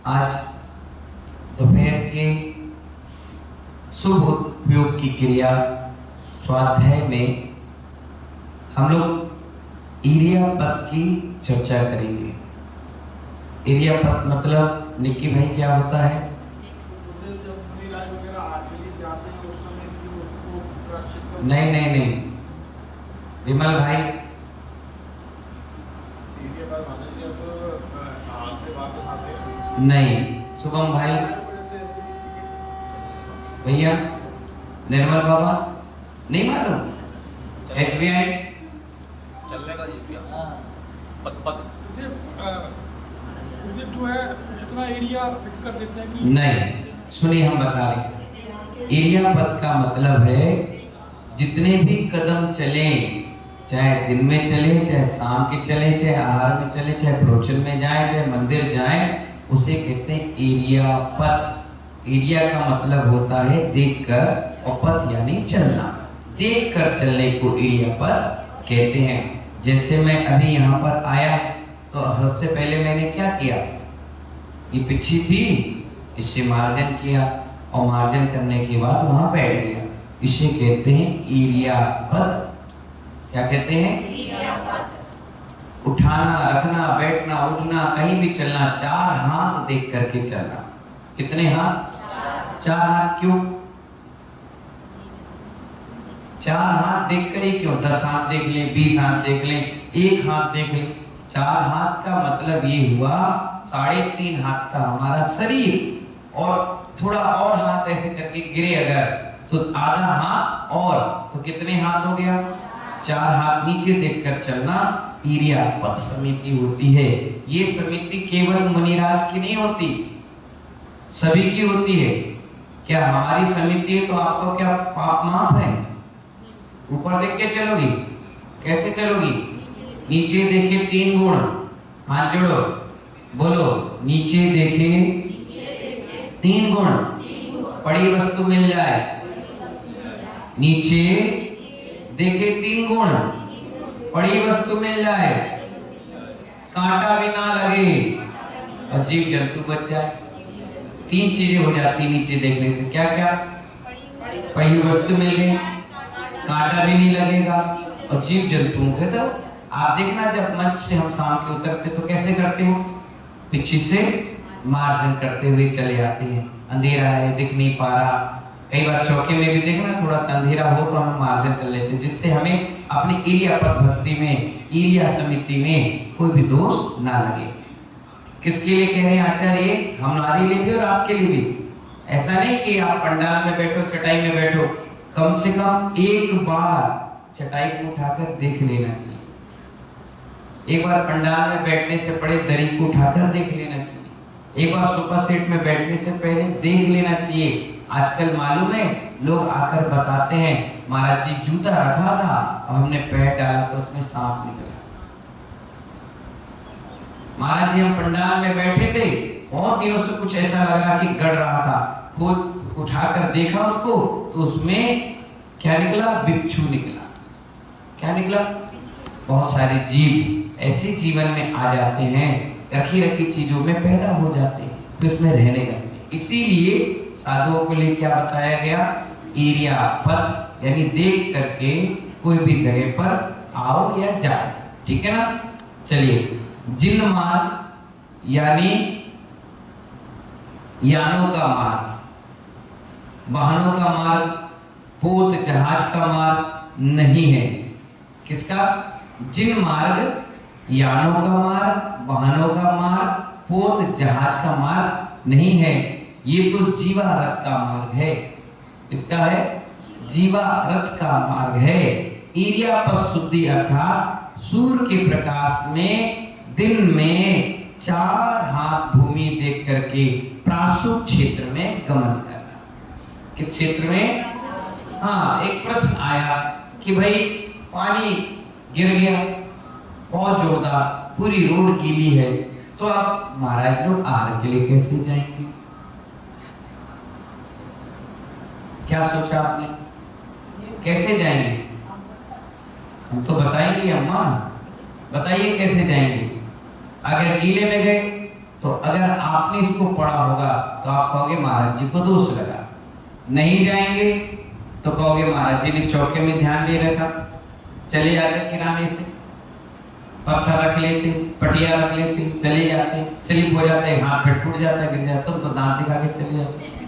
आज दोपहर के शुभ उपयोग की क्रिया स्वाध्याय में हम लोग एरिया पद की चर्चा करेंगे। एरिया पद मतलब निक्की भाई क्या होता है? नहीं नहीं नहीं विमल भाई, नहीं शुभम भाई, भैया निर्मल बाबा, नहीं मालूम? SBI चलने का पद पद जो है जितना एरिया फिक्स कर देते हैं कि नहीं, सुनिए हम बता रहे। एरिया पद का मतलब है जितने भी कदम चले, चाहे दिन में चले, चाहे शाम के चले, चाहे आहार में चले, चाहे प्रवचन में जाए, चाहे मंदिर जाए, उसे कहते हैं एरिया पद। एरिया का मतलब होता है देखकर, और पद यानी चलना। देखकर चलने को एरिया पद कहते हैं। जैसे मैं अभी यहाँ पर आया तो सबसे पहले मैंने क्या किया, ये पिछी थी, इससे मार्जन किया और मार्जन करने के बाद वहां बैठ गया। इसे कहते हैं एरिया पद। क्या कहते हैं? एरिया पद। उठाना, रखना, बैठना, उठना, कहीं भी चलना, 4 हाथ देख करके चलना। कितने हाथ? 4 हाथ। क्यों 4 हाथ देख कर ही? क्यों 10 हाथ देख लें, 20 हाथ देख लें, 1 हाथ देख लें? 4 हाथ का मतलब ये हुआ 3.5 हाथ का हमारा शरीर, और थोड़ा और हाथ ऐसे करके गिरे अगर तो आधा हाथ, और तो कितने हाथ हो गया? 4 हाथ नीचे देखकर चलना एरिया पद समिति होती है। ये समिति केवल मुनिराज की नहीं होती, सभी की होती है। क्या हमारी समिति है तो आपको क्या पाप माफ है? ऊपर देख के चलोगी? कैसे चलोगी? नीचे देखे 3 गुण, हाथ जोड़ो, बोलो नीचे देखे 3 गुण, पड़ी वस्तु मिल जाए। नीचे देखे 3 गुण, पड़ी वस्तु मिल जाए, कांटा भी ना लगे और जीव जंतु बच जाए। 3 चीजें हो जाती नीचे देखने से। क्या क्या? पड़ी वस्तु मिल गई, कांटा भी नहीं लगेगा और जीव जंतुओं के। तो आप देखना जब मंच से हम शाम के उतरते तो कैसे करते हो? पीछे से मार्जन करते हुए चले आते हैं। अंधेरा है, दिख नहीं पा रहा। कई बार चौके में भी देखना थोड़ा सा अंधेरा हो तो हम मार्जन कर लेते हैं, जिससे हमें अपनी एरिया पद भक्ति में, एरिया समिति में कोई भी दोष ना लगे। किसके लिए कह रहे हैं आचार्य? हमारे लिए भी और आपके लिए भी। ऐसा नहीं कि आप पंडाल में बैठो, चटाई में बैठो, कम से कम एक बार चटाई को उठाकर देख लेना चाहिए। एक बार पंडाल में बैठने से पहले दरी को उठाकर देख लेना चाहिए। एक बार सोफा सेट में बैठने से पहले देख लेना चाहिए। आजकल मालूम है लोग आकर बताते हैं महाराज जी जूता रखा था और हमने पैर डाला तो उसमें सांप निकला। महाराज जी हम पंडाल में बैठे थे, बहुत दिनों से कुछ ऐसा लगा कि गड़ रहा था, खुद उठाकर देखा उसको तो उसमें क्या निकला? बिच्छू निकला। क्या निकला? बहुत सारे जीव ऐसे जीवन में आ जाते हैं, रखी रखी चीजों में पैदा हो जाते हैं, तो इसमें रहने लगते हैं। इसीलिए साधुओं के लिए क्या बताया गया? एरिया पद, यानी देख करके कोई भी जगह पर आओ या जाओ। ठीक है ना? चलिए, जिन मार्ग यानी यानों का मार्ग, वाहनों का मार्ग, पोत जहाज का मार्ग नहीं है। किसका? जिन मार्ग, यानों का मार्ग, वाहनों का मार्ग, पोत जहाज का मार्ग नहीं है। ये तो जीवा रथ का मार्ग है। इसका है जीवा रथ का मार्ग है। एरिया पद शुद्धि अर्थात सूर्य के प्रकाश में दिन में 4 हाथ भूमि देख करके प्रासुप क्षेत्र में गमन करना। किस क्षेत्र में? हाँ, एक प्रश्न आया कि भाई पानी गिर गया बहुत जोरदार, पूरी रोड गीली है, तो आप महाराज लोग आहार के लिए कैसे जाएंगे? क्या सोचा आपने? कैसे जाएंगे? हम तो बताएंगे अम्मा, बताइए कैसे जाएंगे? अगर गीले में गए तो अगर आपने इसको पढ़ा होगा तो आप कहोगे महाराज जी को दोष लगा। नहीं जाएंगे तो कहोगे महाराज जी ने चौके में ध्यान दे रखा, चले जाते किनारे से, पत्थर रख लेते, पटिया रख लेते, चले जाते, स्लिप हो जाते, हाथ पे टूट जाता, गिर जाता, तो दांत दिखा के चले जाते।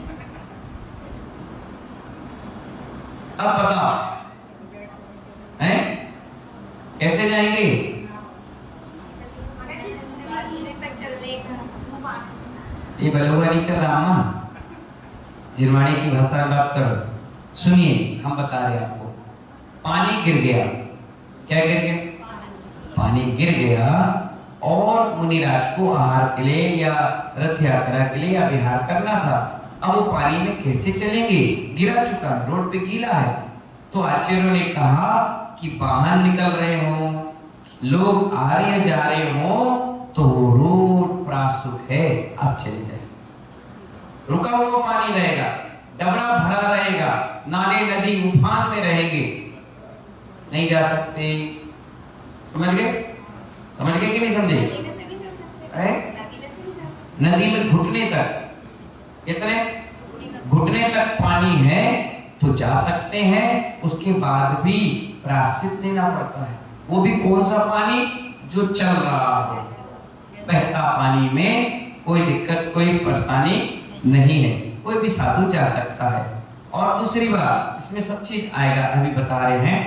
अब बताओ हैं कैसे जाएंगे? ये बलुआ नहीं चल रहा ना, जिरवाड़ी की भाषा में बात करो। सुनिए, हम बता रहे हैं आपको, पानी गिर गया। क्या गिर गया? पानी गिर गया और मुनिराज को आहार के लिए या रथ यात्रा के लिए या विहार करना था। अब वो पानी में कैसे चलेंगे? गिरा चुका, रोड पे गीला है। तो आचार्यों ने कहा कि बाहर निकल रहे हो, लोग आ रहे जा रहे हो, तो रोड प्रासुक है, आप चले जाए। रुका हुआ पानी रहेगा, डबरा भरा रहेगा, नाले नदी उफान में रहेंगे, नहीं जा सकते। समझ गए? समझ गए कि नहीं समझे? नदी में से भी चल सकते हैं, नदी में से भी जा सकते नदी में घुटने तक, कितने घुटने तक पानी है तो जा सकते हैं। उसके बाद भी प्रायश्चित लेना पड़ता है। वो भी कौन सा पानी? जो चल रहा हो, बहता पानी में कोई दिक्कत कोई परेशानी नहीं है, कोई भी साधु जा सकता है। और दूसरी बात, इसमें सब चीज आएगा, अभी बता रहे हैं।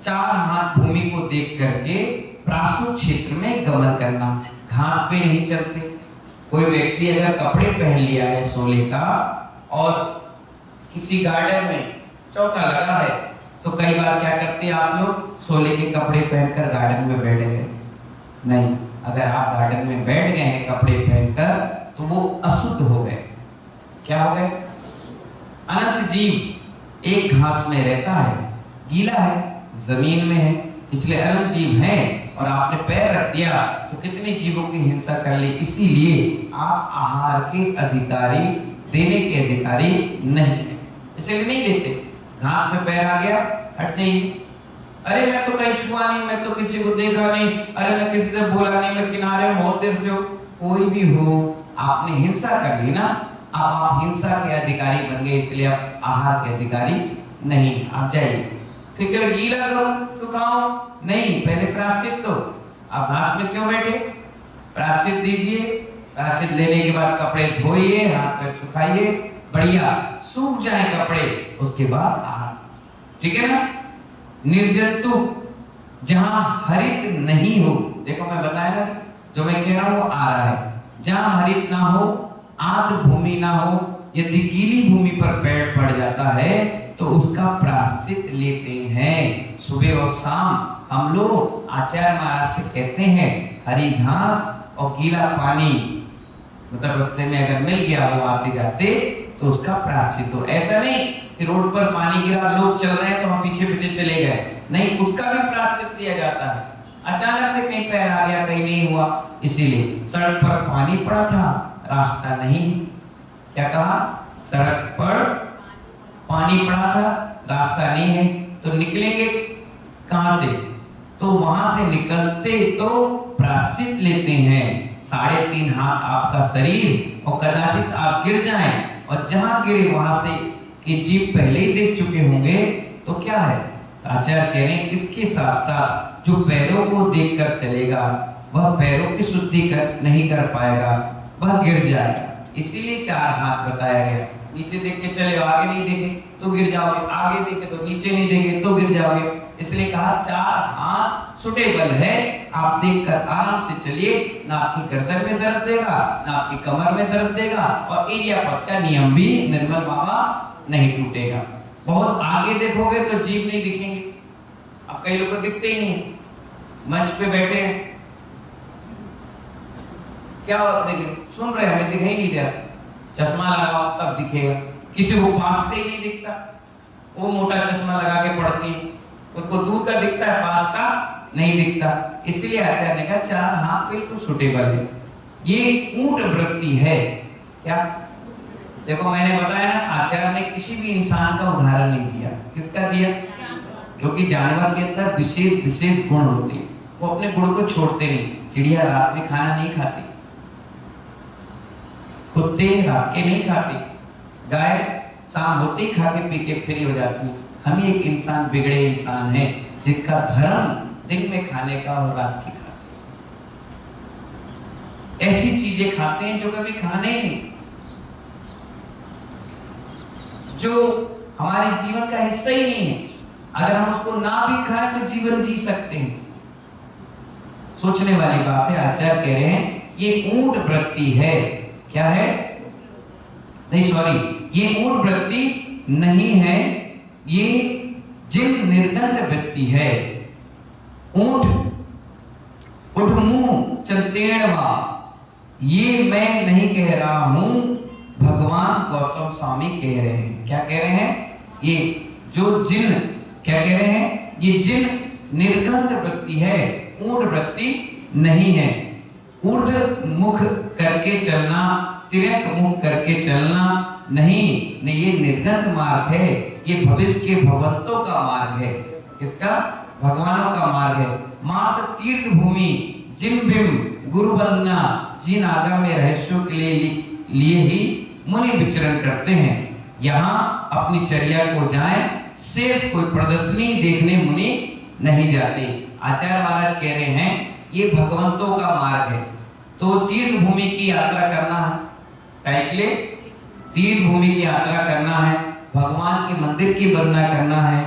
4 हाथ भूमि को देख करके प्रासुक क्षेत्र में गमन करना, घास पे नहीं चलते। कोई व्यक्ति अगर कपड़े पहन लिया है सोले का और किसी गार्डन में चौका लगा है, तो कई बार क्या करते हैं आप लोग? सोले के कपड़े पहनकर गार्डन में बैठ गए। नहीं, अगर आप गार्डन में बैठ गए हैं कपड़े पहनकर, तो वो अशुद्ध हो गए। क्या हो गए? अनंत जीव एक घास में रहता है, गीला है, जमीन में है, इसलिए अनंत जीव है, और आपने पैर रख दिया तो कितने जीवों की हिंसा कर ली। इसीलिए आप आहार के अधिकारी, देने के अधिकारी नहीं है, इसलिए नहीं लेते। घास में पैर आ गया, हट जाइए। अरे मैं तो कहीं छुआ नहीं, मैं तो किसी को देखा नहीं, अरे मैं किसी से बोला नहीं, मैं किनारे में बहुत देर से हो। कोई भी हो, आपने हिंसा कर ली ना, अब आप हिंसा के अधिकारी बन गए, इसलिए आप आहार के अधिकारी नहीं। आप जाइए, फिर कल गीला करो, सुखाओ नहीं, पहले प्रायश्चित लो। आप घास में क्यों बैठे? प्रायश्चित दीजिए। प्रायश्चित लेने के बाद कपड़े धोइए, हाथ पैर सुखाइए, बढ़िया सूख जाए कपड़े, उसके बाद आहार। ठीक है ना? निर्जंतु, जहां हरित नहीं हो, देखो मैं बताया ना, जो मैं कह रहा हूं वो आ रहा है। जहां हरित ना हो, आर्द्र भूमि ना हो, यदि गीली भूमि पर पेड़ पड़ जाता है तो उसका प्रायश्चित लेते हैं। सुबह और शाम हम लोग आचार्य महाराज से कहते हैं, हरी घास और गीला पानी मतलब रास्ते में अगर मिल गया हो आते जाते, तो उसका प्रायश्चित हो। ऐसा नहीं कि रोड पर पानी गिरा, लोग चल रहे हैं तो हम पीछे पीछे चले गए, नहीं, उसका भी प्रायश्चित लिया जाता है। अचानक से कहीं पैर आ गया, कहीं नहीं हुआ, इसीलिए सड़क पर पानी पड़ा था, रास्ता नहीं। क्या कहा? सड़क पर पानी पड़ा था, रास्ता नहीं है, तो निकलेंगे कहां से? तो वहां से निकलते तो प्रायश्चित लेते हैं। 3.5 हाथ आपका शरीर, और कदाचित आप गिर जाएं, और जहां गिरे वहां से कि जीव पहले ही देख चुके होंगे, तो क्या है? आचार्य कह रहे हैं, इसके साथ साथ जो पैरों को देखकर चलेगा, वह पैरों की शुद्धि नहीं कर पाएगा, वह गिर जाएगा। इसीलिए 4 हाथ बताया गया। नीचे देख के चले, आगे नहीं देखे तो गिर जाओगे, आगे देखे तो नीचे नहीं देखे तो गिर जाओगे, इसलिए कहा 4 हाथ सुटेबल है। आप देखकर आराम से चलिए, ना आपकी गर्दन में दर्द देगा, ना आपकी कमर में दर्द देगा, और एरिया पथ का नियम भी निर्मल बाबा नहीं टूटेगा। बहुत आगे देखोगे तो जीव नहीं दिखेंगे। अब कई लोग को दिखते ही नहीं, मंच पे बैठे हैं, क्या देखे, सुन रहे हमें दिखाई नहीं दे रहा, चश्मा लगाओ तब दिखेगा। किसी को पास से ही नहीं दिखता, वो मोटा चश्मा लगा के पढ़ती है, उनको दूर का दिखता है, पास का नहीं दिखता। इसलिए आचार्य ने कहा 4 हाथ बिल्कुल सुटेबल है। ये ऊंट वृत्ति है। क्या? देखो मैंने बताया ना, आचार्य ने किसी भी इंसान का उदाहरण नहीं दिया। किसका दिया? क्योंकि जानवर के अंदर विशेष गुण होते हैं, वो अपने गुण को छोड़ते नहीं। चिड़िया रात में खाना नहीं खाती, कुत्ते रात के नहीं खाते, गाय शाम होते ही खा के पी के फ्री हो जाती है। हम एक इंसान बिगड़े इंसान है जिनका धर्म दिन में खाने का और रात की खाते, ऐसी चीजें खाते हैं जो कभी खाने ही नहीं, जो हमारे जीवन का हिस्सा ही नहीं है। अगर हम उसको ना भी खाएं तो जीवन जी सकते हैं। सोचने वाली बात है। आचार्य कह रहे हैं ये ऊंट वृत्ति है। क्या है? नहीं सॉरी, ये ऊंट वृत्ति नहीं है, ये जिन निर्गंध वृत्ति है। ऊंट उठ मुंह चलतेड़वा, ये मैं नहीं कह रहा हूं, भगवान गौतम स्वामी कह रहे हैं। क्या कह रहे हैं? ये जो जिन, क्या कह रहे हैं? ये जिन निर्गंध वृत्ति है, ऊंट वृत्ति नहीं है। ऊर्ध मुख करके चलना, तिरक मुख करके चलना नहीं, नहीं ये निर्गंध मार्ग है, ये भविष्य के भगवंतों का मार्ग है। किसका? भगवानों का मार्ग है। मात्र तीर्थ भूमि जिन बिम गुरु बनना, जिन आगम में रहस्यों के लिए ही मुनि विचरण करते हैं। यहाँ अपनी चर्या को जाएं, शेष कोई प्रदर्शनी देखने मुनि नहीं जाते। आचार्य महाराज कह रहे हैं ये भगवंतों का मार्ग है। तो तीर्थ भूमि की यात्रा करना है, क्या तीर्थ भूमि की यात्रा करना है, भगवान के मंदिर की वंदना करना है,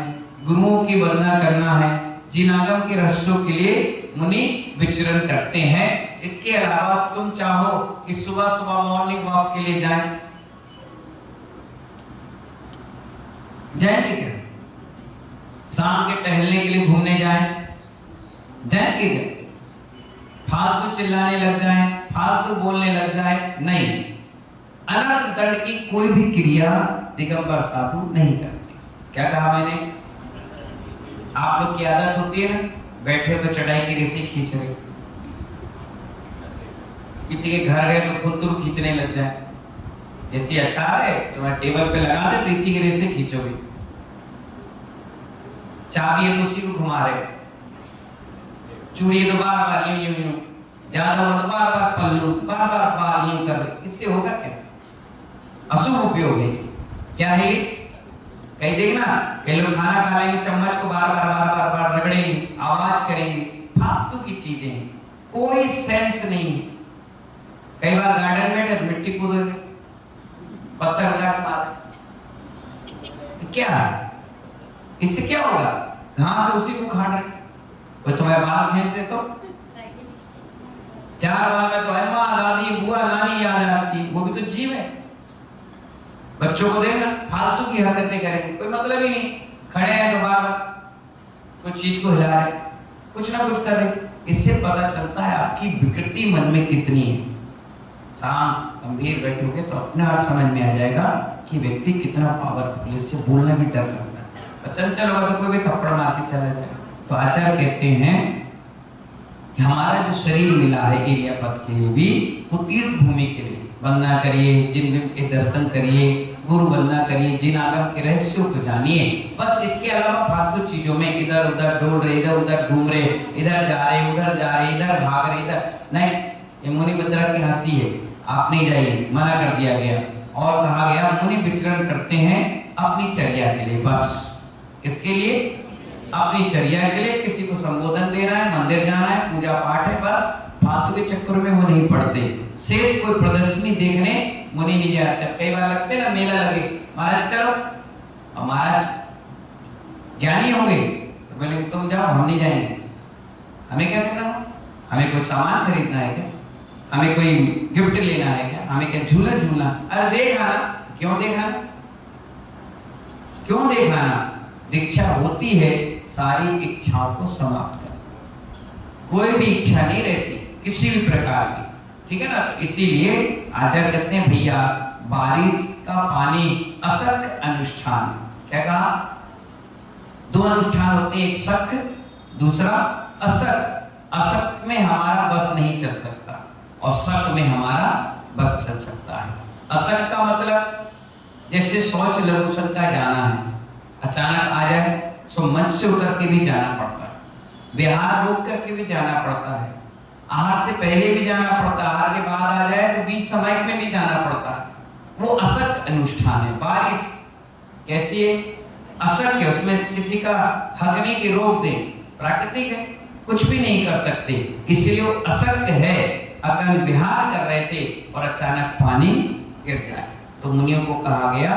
गुरुओं की वंदना करना है, जिनागम के रहस्यों के लिए मुनि विचरण करते हैं। इसके अलावा तुम चाहो कि सुबह सुबह मॉर्निंग वॉक के लिए जाएं, जाएंगे क्या? शाम के टहलने के लिए घूमने जाएं, जाएंगे क्या? फालतू चिल्लाने लग जाएं, फालतू बोलने लग जाएं, नहीं। अनर्थ दंड की कोई भी क्रिया दिगंबर साधु नहीं करते। क्या कहा मैंने? आप लोग की आदत होती है ना, बैठे तो चटाई की रेसे खींच रहे, किसी के घर गए तो खुतुर खींचने लग जाए। जैसी अचार है तो मैं टेबल पे लगा दे तो इसी के रेसे खींचोगे। चाबी है तो उसी को घुमा रहे, चूड़ी तो बार बार यूं यूं यूं, ज्यादा हो तो बार बार पल्लू, बार बार बाल यूं कर रहे। इससे होगा क्या? अशुभ उपयोग है। क्या है? कहीं देखना, कई लोग खाना खा लेंगे, चम्मच को बार बार रगड़ेंगे, आवाज करेंगे, फालतू की चीजें हैं, कोई सेंस नहीं। कई बार गार्डन में मिट्टी कूद पत्थर लगा के मार, क्या है? इससे क्या होगा? घास उसी को खा रहे। वो तुम्हारे बाल खेलते तो 4 बार में तो अम्मा, दादी, बुआ, नानी याद आती, वो भी तो जीव है। बच्चों को देखना फालतू की हरकतें करेंगे, कोई मतलब ही नहीं, खड़े हैं तो बार कुछ चीज को हिला रहे, कुछ ना कुछ कर रहे। इससे पता चलता है आपकी विकृति मन में कितनी है। शांत गंभीर बैठोगे तो अपने आप समझ में आ जाएगा कि व्यक्ति कितना पावरफुल, इससे बोलना भी डर लगता है। चल होगा तो कोई भी थप्पड़ मार के चला जाए। तो आचार्य कहते हैं कि हमारा जो शरीर मिला है एरिया पद के लिए भी, वो तीर्थ भूमि के लिए वंदना करिए, जिन दिन के दर्शन करिए, गुरु वंदना करिए, जिन आगम के रहस्यों को जानिए। बस इसके अलावा फालतू चीजों में इधर उधर डोल रहे, इधर उधर घूम रहे, इधर जा रहे, उधर जा रहे, इधर भाग रहे, इधर नहीं। ये मुनि बद्रा की हंसी है, आप नहीं जाइए, मना कर दिया गया। और कहा गया मुनि विचरण करते हैं अपनी चर्या के लिए। बस किसके लिए? अपनी चर्या के लिए। किसी को संबोधन देना है, मंदिर जाना है, पूजा पाठ है, बस फालतू के चक्कर में वो नहीं पड़ते। शेष कोई प्रदर्शनी देखने मुनि नहीं जाते। कई बार लगते ना मेला लगे, महाराज चलो, और महाराज ज्ञानी होंगे तो बोले तुम जाओ, हम नहीं जाएंगे। हमें क्या करना? हमें कोई सामान खरीदना है क्या? हमें कोई गिफ्ट लेना है क्या? हमें क्या झूला झूलना? अरे देखा ना, क्यों देखा? क्यों देखा ना? दीक्षा होती है सारी इच्छाओं को समाप्त कर, कोई भी इच्छा नहीं रहती किसी भी प्रकार की, ठीक है ना? तो इसीलिए आचार्य कहते हैं भैया बारिश का पानी असक अनुष्ठान। क्या कहा? 2 अनुष्ठान होते हैं, एक सक, दूसरा असक। असक में हमारा बस नहीं चल सकता और सक में हमारा बस चल सकता है। असक का मतलब जैसे शौच लघु संख्या जाना है, अचानक आ जाए तो मंच से उतर के भी जाना पड़ता है, बिहार रोक करके भी जाना पड़ता है। आहार से पहले भी जाना पड़ता है, आहार के बाद आ जाए तो बीच समय में भी जाना पड़ता है। वो असक अनुष्ठान है। बारिश कैसी है? असक है, उसमें किसी का हक नहीं कि रोक दे, प्राकृतिक है, कुछ भी नहीं कर सकते, इसलिए वो असक है। अगर विहार कर रहे थे और अचानक पानी गिर जाए तो मुनियों को कहा गया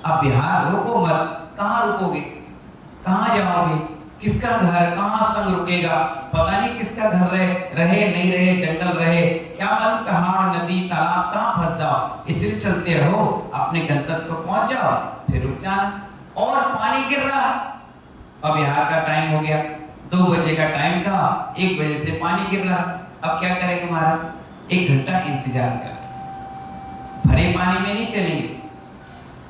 अब विहार रोको मत। कहाँ रुकोगे? कहाँ जाओगे? किसका घर कहाँ संग रुकेगा? पता नहीं किसका घर रहे नहीं रहे, जंगल रहे, क्या मालूम पहाड़ नदी तालाब कहाँ फंस जाओ। इसलिए चलते रहो, अपने गंतव्य पर पहुंच जाओ, फिर रुक जाना। और पानी गिर रहा, अब यहाँ का टाइम हो गया, 2 बजे का टाइम था, 1 बजे से पानी गिर रहा। अब क्या करेंगे महाराज? 1 घंटा इंतजार कर, भरे पानी में नहीं चलेंगे।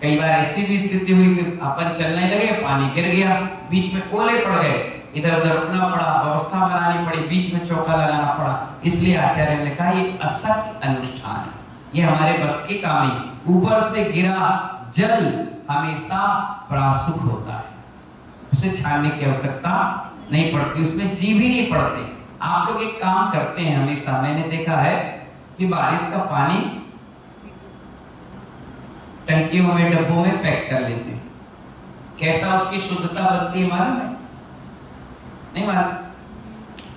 कई बार ऐसी भी स्थिति हुई कि अपन चलने लगे, पानी गिर गया, बीच में ओले पड़ गए, इधर उधर रुकना पड़ा, व्यवस्था बनानी पड़ी, बीच में चौका लगाना पड़ा। इसलिए आचार्य ने कहा ये असत्य अनुष्ठान है, ये हमारे बस की काम नहीं। ऊपर से गिरा जल हमेशा प्रासुक होता है, उसे छानने की आवश्यकता नहीं पड़ती, उसमें जीव ही नहीं पड़ते। आप लोग एक काम करते हैं हमेशा, मैंने देखा है कि बारिश का पानी टंकियों में डब्बों में पैक कर लेते हैं। कैसा उसकी शुद्धता बनती है मालूम है? नहीं मालूम?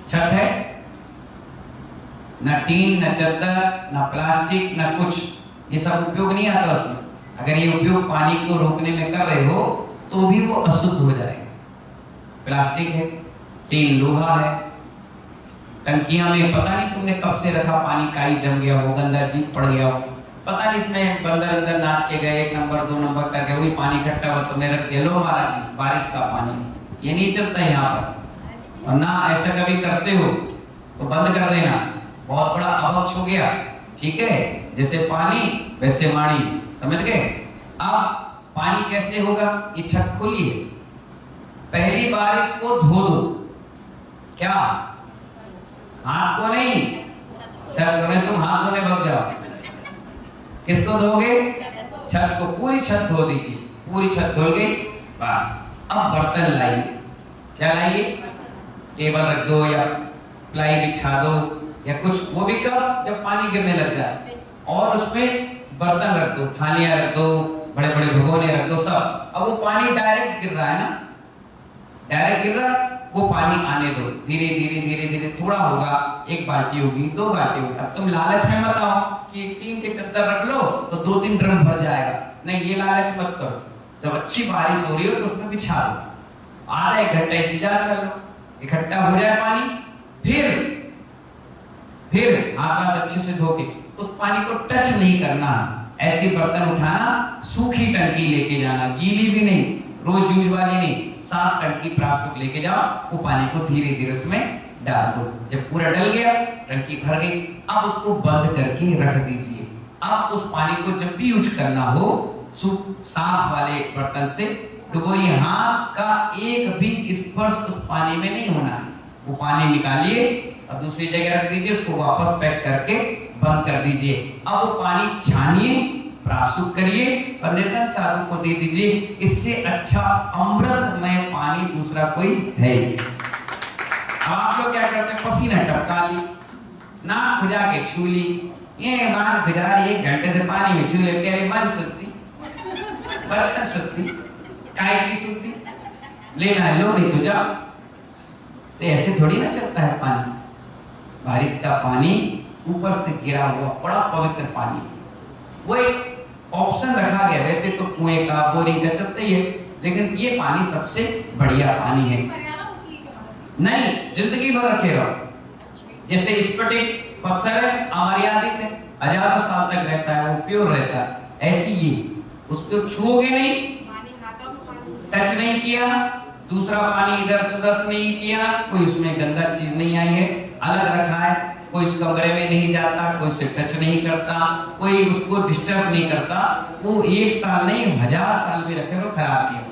छत है, न टीन न चद्दर न प्लास्टिक न कुछ, ये सब उपयोग नहीं आता उसमें। अगर ये उपयोग पानी को रोकने में कर रहे हो तो भी वो अशुद्ध हो जाएगा। प्लास्टिक है, टीन लोहा है, टंकियां में पता नहीं तुमने कब से रखा, पानी काई जम गया हो, गंदा चीज पड़ गया हो, पता नहीं इसमें बंदर अंदर नाच के गए, 1 नंबर 2 नंबर करके वही पानी इकट्ठा हुआ तुमने रख दिया। लो महाराज जी बारिश का पानी, ये नहीं चलता यहाँ पर। और ना ऐसा कभी करते हो तो बंद कर देना, बहुत बड़ा अवक्ष हो गया, ठीक है? जैसे पानी वैसे वाणी, समझ गए? अब पानी कैसे होगा? ये छत खुली है, पहली बारिश को धो दो। क्या? हाथ को नहीं, छत को। तुम हाथ धोने भग जाओ, किसको धोगे? छत को, पूरी छत धो दीजिए, पूरी छत धो गई बस। अब बर्तन लाइए, क्या लाइए? टेबल रख दो या प्लाई बिछा दो या कुछ, वो भी कब? जब पानी गिरने लग जाए। और उसमें बर्तन रख दो, थालियां रख दो, बड़े बड़े भगोने रख दो, सब। अब वो पानी डायरेक्ट गिर रहा है ना, डायरेक्ट गिर रहा, वो पानी आने दो, धीरे धीरे धीरे धीरे, थोड़ा होगा, 1 बाल्टी होगी, 2 बाल्टी होगी। अब तुम लालच में मत आओ कि टीन के चद्दर रख लो तो 2-3 ड्रम भर जाएगा, नहीं, ये लालच मत करो। जब अच्छी बारिश हो रही हो तो उसमें बिछा दो, आधा 1 घंटा इंतजार कर लो, इकट्ठा हो जाए पानी, फिर हाथ अच्छे से धो के उस पानी को टच नहीं करना। ऐसे बर्तन उठाना, सूखी टंकी लेके जाना, गीली भी नहीं, रोज यूज वाली नहीं, साफ टंकी प्रासुक लेके जाओ, वो पानी को धीरे धीरे उसमें डाल दो। जब पूरा डल गया, टंकी भर गई, अब उसको बंद करके रख दीजिए। अब उस पानी को जब भी यूज करना हो, साफ वाले बर्तन से डुबोइए, हाथ का एक भी स्पर्श उस पानी में नहीं होना है। वो पानी निकालिए और दूसरी जगह रख दीजिए, उसको वापस पैक करके बंद कर दीजिए। अब वो पानी छानिए, प्रासुक करिए और निर्धन साधु को दे दीजिए। इससे अच्छा अमृतमय पानी दूसरा कोई है। अब आप लोग क्या करते हैं? पसीना टपका ली, नाक खुजा के छू ली, ये बाल भिजा रही, 1 घंटे से पानी में छू ले, कह रही बन सकती, बचकर सकती, काय की सकती, लेना है लो, नहीं तो जाओ। तो ऐसे थोड़ी ना चलता है पानी। बारिश का पानी ऊपर से गिरा हुआ बड़ा पवित्र पानी, वो एक ऑप्शन रखा गया। वैसे तो कुएं का, बोरिंग का चलता ही है, लेकिन ये पानी सबसे बढ़िया पानी है। नहीं, जिंदगी भर रखे रहो। जैसे स्फटिक पत्थर है, अमर्यादित है, हजारों साल तक रहता है, वो प्योर रहता है। ऐसे ये उसको छुओगे नहीं, टच नहीं किया, दूसरा पानी इधर से उधर नहीं किया, कोई उसमें गंदा चीज नहीं आई है, अलग रखा है, कोई इस कमरे में नहीं जाता, कोई उसे टच नहीं करता, कोई उसको डिस्टर्ब नहीं करता। वो 1 साल नहीं 1000 साल भी रखे तो खराब नहीं होगा।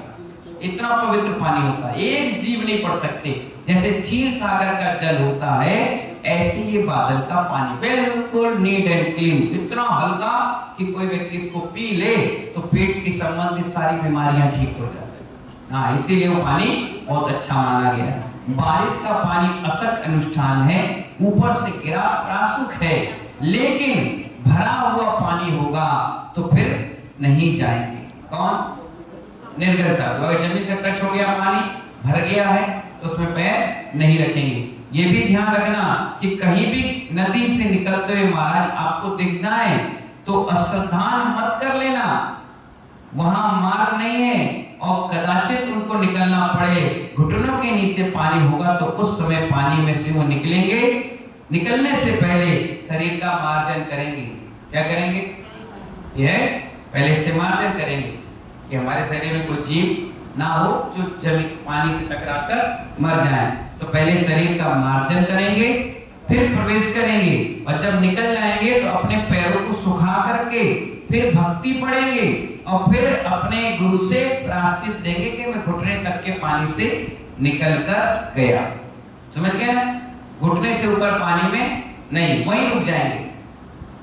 इतना पवित्र पानी होता है, एक जीव नहीं पड़ सकते। जैसे क्षीर सागर का जल होता है, ऐसे ये बादल का पानी बिल्कुल नीट एंड क्लीन, इतना हल्का कि कोई व्यक्ति इसको पी ले तो पेट की संबंधित सारी बीमारियां ठीक हो जाती है। हाँ, इसीलिए वो पानी बहुत अच्छा माना गया है। बारिश का पानी असत अनुष्ठान है, ऊपर से गिरा प्रासुक है, लेकिन भरा हुआ पानी होगा तो फिर नहीं जाएंगे। कौन? निर्गल साधु। अगर जमीन से टच हो गया, पानी भर गया है, तो उसमें पैर नहीं रखेंगे। ये भी ध्यान रखना कि कहीं भी नदी से निकलते हुए महाराज आपको दिख जाए तो असावधान मत कर लेना, वहां मार्ग नहीं है और कदाचित उनको निकलना पड़े, घुटनों के नीचे पानी होगा तो उस समय पानी में से वो निकलेंगे। निकलने से पहले शरीर का मार्जन करेंगे। क्या करेंगे? यह पहले से मार्जन करेंगे कि हमारे शरीर में कोई जीव ना हो जो जमीन पानी से टकराकर मर जाए। तो पहले शरीर का मार्जन करेंगे, फिर प्रवेश करेंगे, और जब निकल जाएंगे तो अपने पैरों को सुखा करके फिर भक्ति पढ़ेंगे और फिर अपने गुरु से प्रायश्चित देंगे कि मैं घुटने तक के पानी से निकल कर गया। समझ गए ना? घुटने से ऊपर पानी में नहीं, वहीं रुक जाएंगे।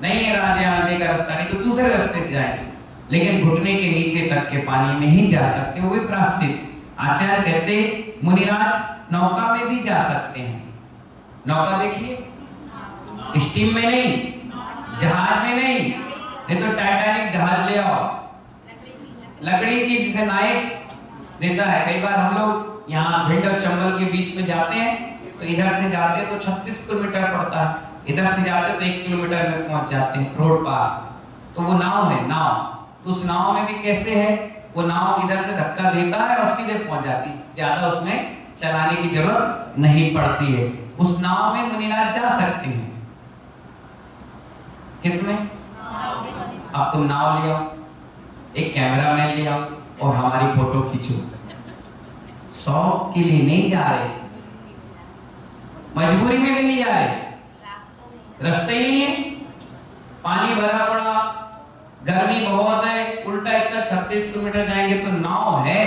नहीं है राजे आने का रास्ता, नहीं तो दूसरे रास्ते से जाएंगे, लेकिन घुटने के नीचे तक के पानी में ही जा सकते, वो भी प्रायश्चित। आचार्य कहते मुनिराज नौका में भी जा सकते हैं। नौका देखिए, स्टीम में नहीं, जहाज में नहीं तो टाइटैनिक जहाज ले आओ, लकड़ी की, जिसे नायक देता है। कई बार हम लोग यहाँ भिंड और चंबल के बीच में जाते हैं, तो इधर से जाते तो 36 किलोमीटर पड़ता है, इधर से जाते तो 1 किलोमीटर में पहुंच जाते हैं रोड पार। तो वो नाव है, नाव। उस नाव में भी कैसे है, वो नाव इधर से धक्का देता है और सीधे पहुंच जाती है, ज्यादा उसमें चलाने की जरूरत नहीं पड़ती है। उस नाव में मुनिराज जा सकते हैं। किसमें? अब तुम नाव ले आओ, एक कैमरा मैन ले आओ और हमारी फोटो खींचो। शौक के लिए नहीं जा रहे, मजबूरी में भी नहीं जा रहे, रास्ते ही नहीं है, पानी भरा पड़ा, गर्मी बहुत है, उल्टा इतना 36 किलोमीटर जाएंगे तो नाव है,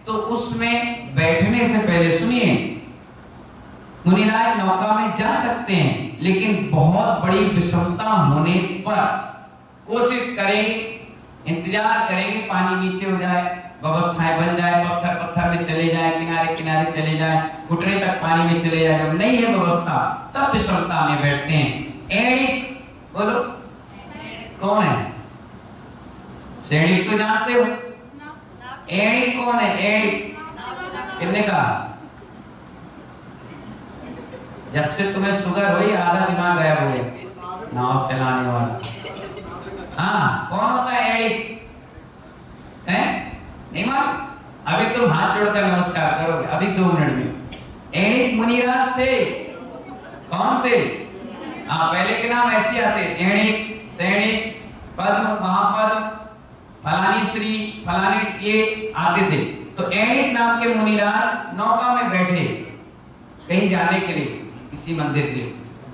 तो उसमें बैठने से पहले सुनिए, मुनिराज नौका में जा सकते हैं, लेकिन बहुत बड़ी विषमता होने पर कोशिश करेंगे, इंतजार करेंगे पानी नीचे हो जाए, व्यवस्थाएं बन जाए, पत्थर पत्थर में चले जाए, किनारे किनारे चले जाए, घुटने तक पानी में चले जाए। जब नहीं है व्यवस्था तब विषमता में बैठते हैं। एड़िक बोलो, कौन है? सेड़िक तो जानते हो, एड़िक कौन है? एड़िक कितने का? जब से तुम्हें शुगर हुई आधा दिमाग गायब हो गया, नाव चलाने वाला। हाँ, कौन होता है एड़िक? हैं? नहीं मालूम? अभी तुम हाथ जोड़कर नमस्कार करोगे, अभी 2 मिनट में। एड़िक मुनिराज थे। कौन थे? पहले के नाम ऐसे आते, एड़िक, सैनिक, पद्म, महापद्म, फलानी श्री, फलानी, ये आते थे। तो एड़िक नाम के मुनिराज नौका में बैठे कहीं जाने के लिए किसी मंदिर के,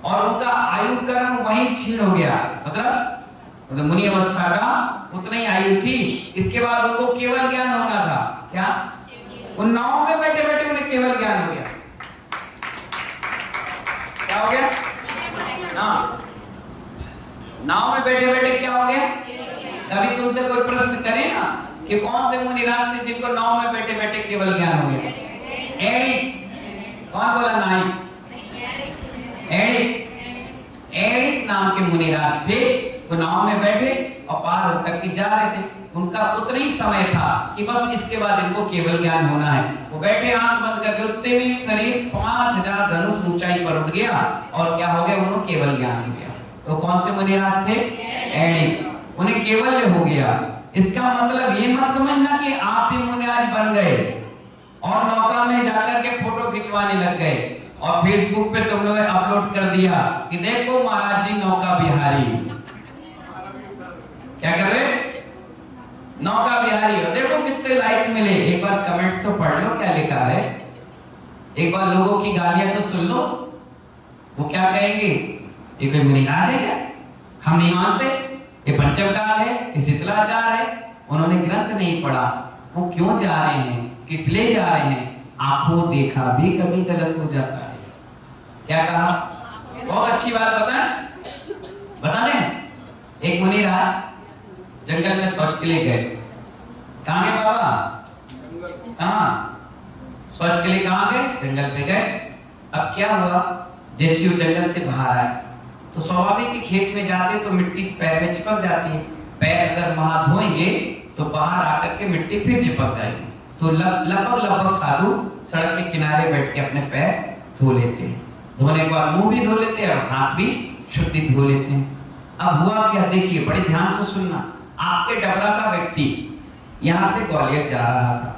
और उनका आयु कर्म वहीं छीन हो गया। मतलब मुनि अवस्था का उतना ही आयु थी। इसके बाद उनको केवल ज्ञान होना था। क्या? उन नाव में बैठे बैठे उन्हें केवल ज्ञान हो गया। क्या हो गया? नाव में बैठे बैठे क्या हो गया? कभी तुमसे कोई प्रश्न करे ना कि कौन से मुनिराज थे जिनको नाव में बैठे बैठे केवल ज्ञान हो गया? एड़िक। कौन बोला? नहीं, एड़िक। एड़िक नाम के मुनिराज थे, वो नाव में बैठे और पार होकर के जा रहे थे। उनका उतना ही समय था कि बस इसके बाद इनको केवल ज्ञान होना है। वो बैठे आंख बंद करके, उतने में शरीर 5000 धनुष ऊंचाई पर उठ गया और क्या हो गया? उन्हें केवल ज्ञान हो गया। तो कौन से मुनिराज थे? एड़िक। उन्हें केवल्य हो गया। इसका मतलब ये मत समझना कि आप भी मुनिराज बन गए और नौका में जाकर के फोटो खिंचवाने लग गए और फेसबुक पे तुम लोगों ने अपलोड कर दिया कि देखो महाराज जी नौका बिहारी। क्या कर रहे? नौका बिहारी हो, देखो कितने लाइक मिले। एक बार कमेंट्स तो पढ़ लो क्या लिखा है, एक बार लोगों की गालियां तो सुन लो। वो क्या कहेंगे? ये कोई मुनिराज है क्या? हम नहीं मानते, ये पंचम काल है, ये शीतलाचार है। उन्होंने ग्रंथ नहीं पढ़ा। वो क्यों जा रहे हैं, किस लिए जा रहे हैं? आंखों देखा भी कभी गलत हो जाता है। क्या कहा? बहुत अच्छी बात बता दें। एक मुनिराज जंगल में शौच के लिए गए। कहाँ गए बाबा? कहाँ? शौच के लिए कहाँ गए? जंगल पे गए। अब क्या हुआ? जैसे वो जंगल से बाहर आए तो स्वाभाविक ही खेत में जाते तो मिट्टी पैर में चिपक जाती है। पैर अगर वहां धोएंगे तो बाहर आकर के मिट्टी फिर चिपक जाएगी। तो लगभग साधु सड़क के किनारे बैठ के अपने पैर धो लेते हैं। धोने के बाद मुंह भी धो लेते हैं और हाथ भी शुद्धि धो लेते हैं। अब हुआ क्या, देखिए बड़े ध्यान से सुनना। आपके डबरा का व्यक्ति यहाँ से ग्वालियर जा रहा था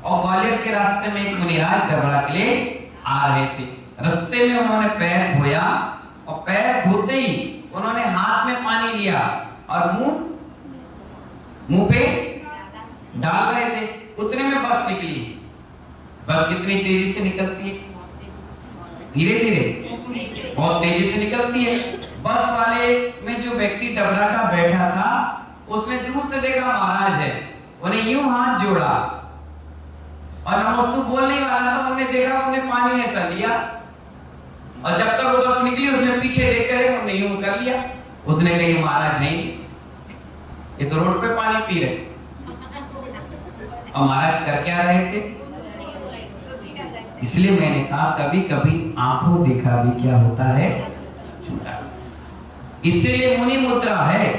और ग्वालियर के रास्ते में एक मुनिराज डबरा के लिए आ रहे थे। रास्ते में उन्होंने पैर धोया और पैर धोते ही उन्होंने हाथ में पानी लिया और मुंह पे डाल रहे थे। उतने में बस निकली। बस कितनी तेजी से निकलती है, धीरे धीरे बहुत तेजी से निकलती है। बस वाले में जो व्यक्ति डबरा का बैठा था उसने दूर से देखा महाराज है, उन्हें यूं हाथ जोड़ा और नमस्तु बोलने वाला था। उन्हें देखा, उन्हें पानी ऐसा लिया और जब तक वो बस निकली उसने पीछे देखकर उन्हें यूं कर लिया। उसने कही महाराज नहीं, ये तो रोड पे पानी पी रहे। और महाराज कर क्या रहे थे? इसलिए मैंने कहा कभी कभी आंखों देखा भी क्या होता है झूठा। इसलिए मुनि मुद्रा है,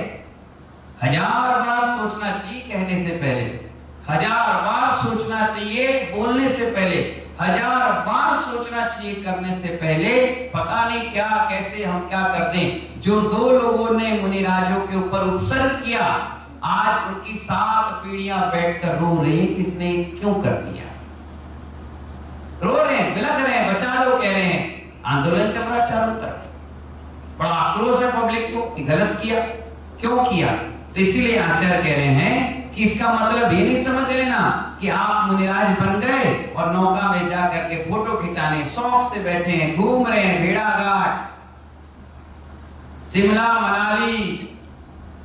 1000 बार सोचना चाहिए कहने से पहले, 1000 बार सोचना चाहिए बोलने से पहले, 1000 बार सोचना चाहिए करने से पहले। पता नहीं क्या कैसे हम क्या कर दें। जो 2 लोगों ने मुनिराजों के ऊपर उपसर्ग किया, आज उनकी 7 पीढ़ियां बैठकर रो रही है, किसने क्यों कर दिया। रो रहे हैं, बिलख रहे हैं, बचा लो कह रहे हैं। आंदोलन चल रहा चारों तरफ, बड़ा आक्रोश है पब्लिक को, गलत किया, क्यों किया। तो इसीलिए आचार्य कह रहे हैं कि इसका मतलब ये नहीं समझ लेना कि आप मुनिराज बन गए और नौका में जाकर के फोटो खिंचाने शौक से बैठे हैं, घूम रहे हैं भेड़ाघाट, शिमला, मनाली,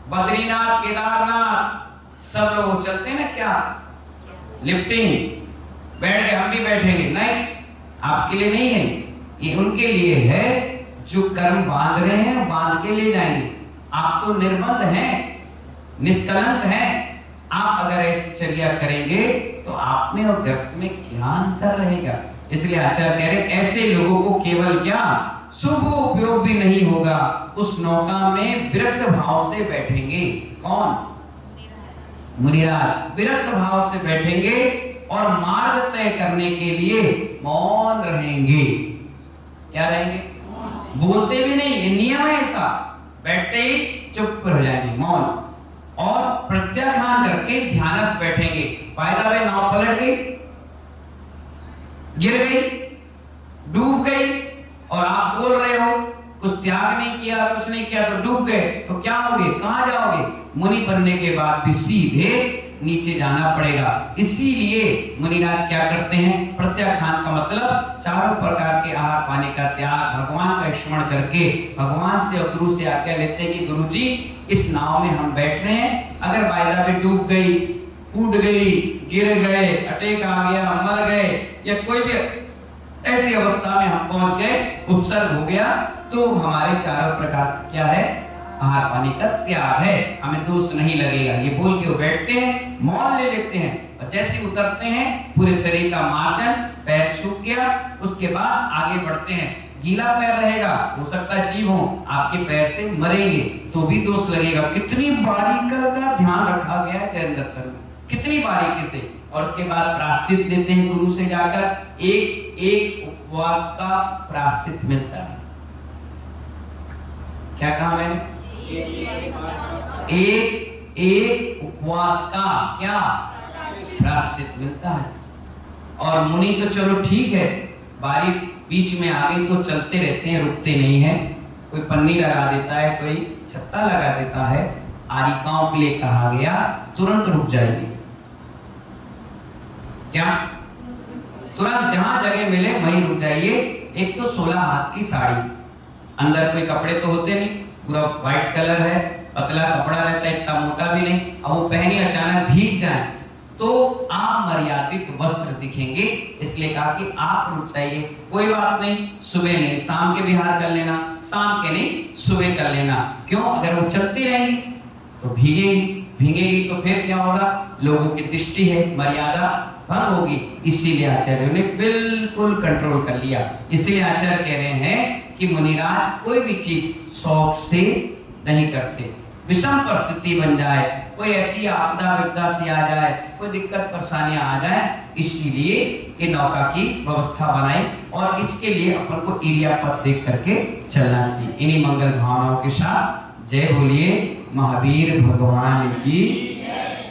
बद्रीनाथ, केदारनाथ सब लोग चलते हैं ना, क्या लिफ्टिंग, बैठ गए हम भी बैठेंगे। नहीं, आपके लिए नहीं है, ये उनके लिए है जो कर्म बांध रहे हैं, बांध के ले जाएंगे। आप तो निर्बंध हैं, निष्कलंक हैं। आप अगर ऐसी चर्या करेंगे तो आप में और ग्रस्त में क्या अंतर रहेगा। इसलिए आचार्य कह रहे ऐसे लोगों को केवल क्या शुभ उपयोग भी नहीं होगा, उस नौका में विरक्त भाव से बैठेंगे। कौन? मुनिराज विरक्त भाव से बैठेंगे और मार्ग तय करने के लिए मौन रहेंगे। क्या रहेंगे? बोलते भी नहीं, ये नियम है ऐसा। बैठते ही चुप हो जाएंगे, मौन, और प्रत्याख्यान करके ध्यानस्थ बैठेंगे। फायदा में नाव पलट गई, गिर गई, डूब गई और आप बोल रहे हो कुछ त्याग नहीं किया, कुछ नहीं किया तो डूब गए, तो क्या होगे, कहां जाओगे? मुनि बनने के बाद भी सीधे नीचे जाना पड़ेगा। इसीलिए मुनिराज क्या करते हैं? प्रत्याख्यान का मतलब चारों प्रकार के आहार पानी का त्याग, भगवान का स्मरण करके भगवान से और गुरु से आज्ञा लेते हैं कि गुरुजी इस नाव में हम बैठ रहे हैं, अगर वायदा में डूब गई, टूट गई, गिर गए, अटैक आ गया, मर गए या कोई भी ऐसी अवस्था में हम पहुंच गए, उपसर्ग हो गया, तो हमारे चारों प्रकार क्या है? आहार पानी का त्याग है, हमें दोष नहीं लगेगा। ये बोल के वो बैठते हैं, मौन ले लेते हैं और जैसे उतरते हैं पूरे शरीर का मार्जन, पैर सूख गया, उसके बाद आगे बढ़ते हैं। गीला पैर रहेगा, हो सकता है जीव हो, आपके पैर से मरेंगे तो भी दोष लगेगा। कितनी बारीकी का ध्यान रखा गया है जैन दर्शन में, कितनी बारीकी से। और उसके बाद प्रायश्चित देते हैं गुरु से जाकर, एक उपवास का प्रायश्चित मिलता है। क्या कहा मैंने? एक उपवास का क्या प्रायश्चित मिलता है। और मुनि तो चलो ठीक है, बारिश बीच में आ गई तो चलते रहते हैं, रुकते नहीं है। कोई पन्नी लगा देता है, कोई छत्ता लगा देता है। आरिकाओं के लिए कहा गया तुरंत रुक जाइए। क्या? तुरंत जहां जगह मिले वहीं रुक जाइए। एक तो 16 हाथ की साड़ी, अंदर कोई कपड़े तो होते नहीं, पूरा व्हाइट कलर है, पतला कपड़ा रहता है, इतना मोटा भी नहीं। अब वो पहनी अचानक भीग जाए तो आप मर्यादित वस्त्र दिखेंगे, इसलिए कहा कि आप रुक जाइए। कोई बात नहीं, सुबह नहीं शाम के विहार कर लेना, शाम के नहीं सुबह कर लेना। क्यों? अगर वो चलती रहेंगी तो भीगेगी तो फिर क्या होगा? लोगों की दृष्टि है, मर्यादा भंग होगी। इसीलिए आचार्य ने बिल्कुल कंट्रोल कर लिया। इसलिए आचार्य कह रहे हैं कि मुनिराज कोई भी चीज शौक से नहीं करते। विषम परिस्थिति बन जाए, कोई ऐसी आपदा विपदा सी आ जाए, कोई दिक्कत परेशानियां आ जाए, इसीलिए ये नौका की व्यवस्था बनाई और इसके लिए अपन को एरिया पथ देख करके चलना चाहिए। इन्हीं मंगल भावनाओं के साथ जय बोलिए महावीर भगवान की।